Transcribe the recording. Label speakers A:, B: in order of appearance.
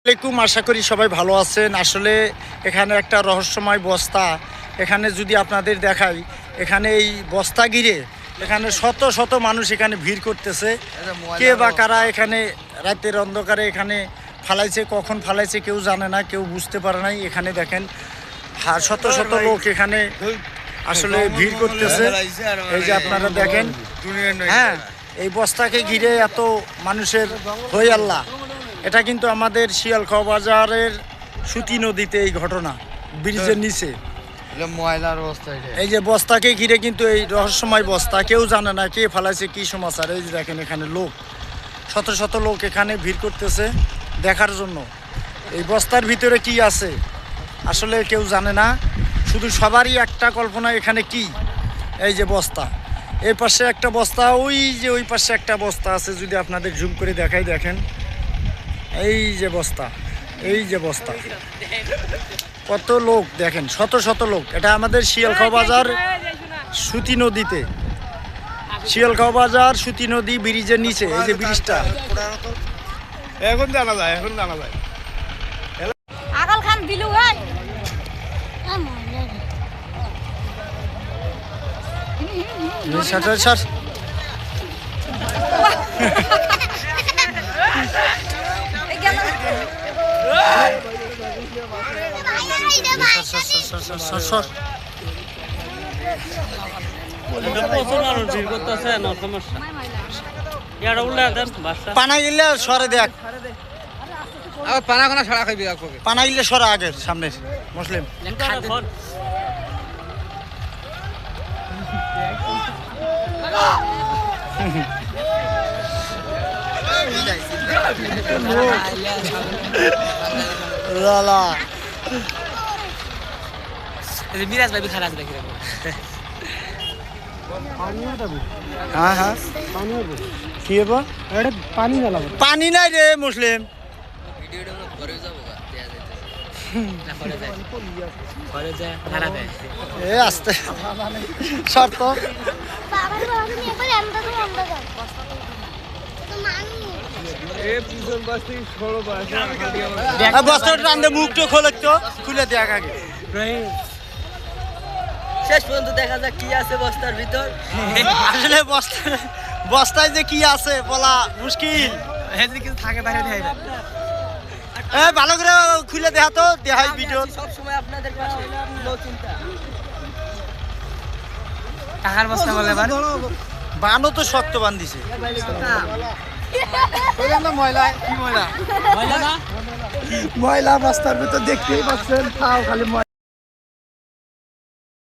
A: আসসালামাইকুম, আশা করি সবাই ভালো আছেন। আসলে এখানে একটা রহস্যময় বস্তা, এখানে যদি আপনাদের দেখাই, এখানে এই বস্তা ঘিরে এখানে শত শত মানুষ এখানে ভিড় করতেছে। কে বা কারা এখানে রাতের অন্ধকারে এখানে ফালাইছে, কখন ফালাইছে কেউ জানে না, কেউ বুঝতে পারে নাই। এখানে দেখেন শত শত লোক এখানে আসলে ভিড় করতেছে। এই যে আপনারা দেখেন, হ্যাঁ, এই বস্তাকে ঘিরে এত মানুষের হই আল্লাহ। এটা কিন্তু আমাদের শিয়ালখাওয়া বাজারের সুতি নদীতে এই ঘটনা, ব্রিজের নিচে
B: ময়লার অবস্থা।
A: এই যে বস্তাকে ঘিরে কিন্তু এই রহস্যময় বস্তা, কেউ জানে না কে ফালাইছে, কি সমাচার। এই যে দেখেন এখানে লোক, শত শত লোক এখানে ভিড় করতেছে দেখার জন্য এই বস্তার ভিতরে কি আছে। আসলে কেউ জানে না, শুধু সবারই একটা কল্পনা এখানে কি। এই যে বস্তা, এই পাশে একটা বস্তা, ওই যে ওই পাশে একটা বস্তা আছে, যদি আপনাদের জুম করে দেখাই, দেখেন এই যে বস্তা, এই যে বস্তা, কত লোক দেখেন, শত শত লোক। এটা আমাদের শিয়ালখাওয়া বাজার সুতি নদীতে, শিয়ালখাওয়া বাজার সুতি নদী ব্রিজের নিচে, এই যে ব্রিজটা।
B: এখন জানা যায়, এখন জানা যায়।
C: আগল খান দিলু ভাই
A: পানা গিলে সরে দেখ,
B: পানা কোনা ছড়া খাইবি
A: পানা গিলে সরা আগে সামনে মুসলিম।
D: মিরাজ ভাই খারাপ দেখি
A: হ্যাঁ হ্যাঁ, কি হবো? পানি নাই রে মুসলিম। এ আসতে শর্ত বস্তাটা টানতে মুখটা খোলে তো, খুলে দেখ আগে।
D: শেষ পর্যন্ত দেখা যাক কি আছে বস্তার ভিতর।
A: আসলে বস্তায় যে কি আছে বলা মুশকিল।
D: কিছু থাকে বাইরে দেখাই না।
A: ভালো করে খুলে দেখা তো, দেখাই ভিডিও।
D: সব সময় আপনাদের পাশে, নো চিন্তা। টাকার বস্তা বলে
A: বানও তো শক্ত বান দিছে।
B: ময়লা বস্তার ভিতর দেখতেই পাচ্ছেন, খাও খালি